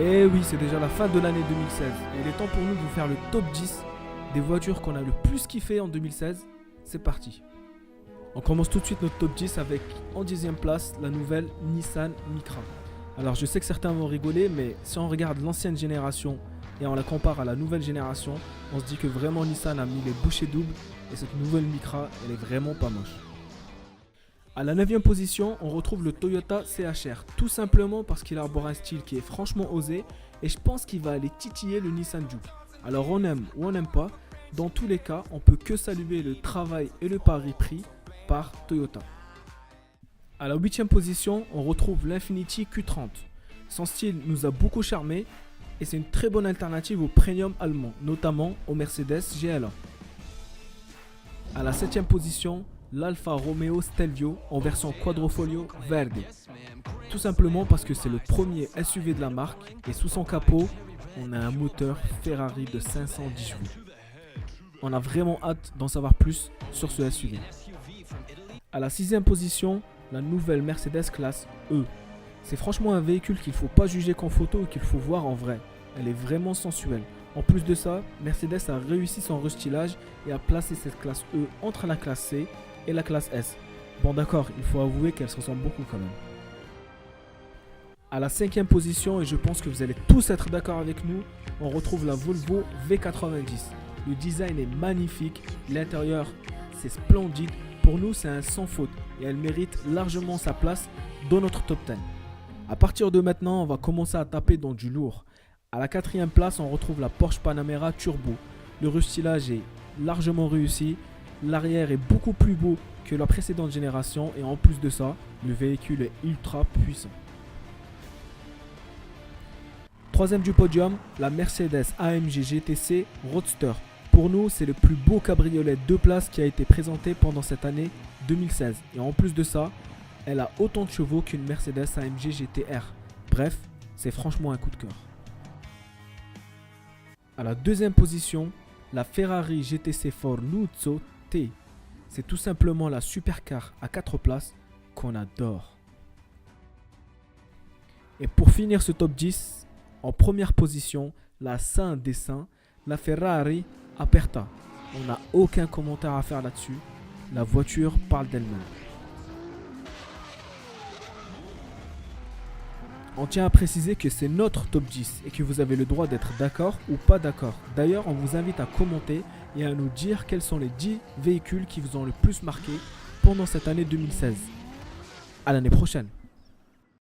Et oui, c'est déjà la fin de l'année 2016. Et il est temps pour nous de vous faire le top 10 des voitures qu'on a le plus kiffé en 2016. C'est parti. On commence tout de suite notre top 10 avec en 10e place la nouvelle Nissan Micra. Alors je sais que certains vont rigoler, mais si on regarde l'ancienne génération et on la compare à la nouvelle génération, on se dit que vraiment Nissan a mis les bouchées doubles et cette nouvelle Micra, elle est vraiment pas moche. À la 9e position, on retrouve le Toyota CHR, tout simplement parce qu'il arbore un style qui est franchement osé et je pense qu'il va aller titiller le Nissan Juke. Alors on aime ou on n'aime pas, dans tous les cas, on peut que saluer le travail et le pari pris par Toyota. À la 8e position, on retrouve l'Infiniti Q30. Son style nous a beaucoup charmé et c'est une très bonne alternative au premium allemand, notamment au Mercedes GLA. À la 7e position, l'Alfa Romeo Stelvio en version Quadrifoglio Verde. Tout simplement parce que c'est le premier SUV de la marque et sous son capot, on a un moteur Ferrari de 510 chevaux. On a vraiment hâte d'en savoir plus sur ce SUV. À la 6e position, la nouvelle Mercedes classe E. C'est franchement un véhicule qu'il ne faut pas juger qu'en photo ou qu'il faut voir en vrai. Elle est vraiment sensuelle. En plus de ça, Mercedes a réussi son restylage et a placé cette classe E entre la classe C et la classe S. Bon d'accord, il faut avouer qu'elle se ressemble beaucoup quand même. À la 5e position, et je pense que vous allez tous être d'accord avec nous, on retrouve la Volvo V90. Le design est magnifique, l'intérieur c'est splendide. Pour nous c'est un sans faute et elle mérite largement sa place dans notre top 10. A partir de maintenant, on va commencer à taper dans du lourd. À la 4e place, on retrouve la Porsche Panamera Turbo. Le restylage est largement réussi. L'arrière est beaucoup plus beau que la précédente génération et en plus de ça, le véhicule est ultra puissant. 3e du podium, la Mercedes AMG GTC Roadster. Pour nous, c'est le plus beau cabriolet 2 places qui a été présenté pendant cette année 2016. Et en plus de ça, elle a autant de chevaux qu'une Mercedes AMG GTR. Bref, c'est franchement un coup de cœur. À la 2e position, la Ferrari GTC Fornuzzo T. C'est tout simplement la supercar à 4 places qu'on adore. Et pour finir ce top 10, en première position, la Saint des Saints, la Ferrari Aperta. On n'a aucun commentaire à faire là-dessus. La voiture parle d'elle-même. On tient à préciser que c'est notre top 10 et que vous avez le droit d'être d'accord ou pas d'accord. D'ailleurs, on vous invite à commenter et à nous dire quels sont les 10 véhicules qui vous ont le plus marqué pendant cette année 2016. À l'année prochaine.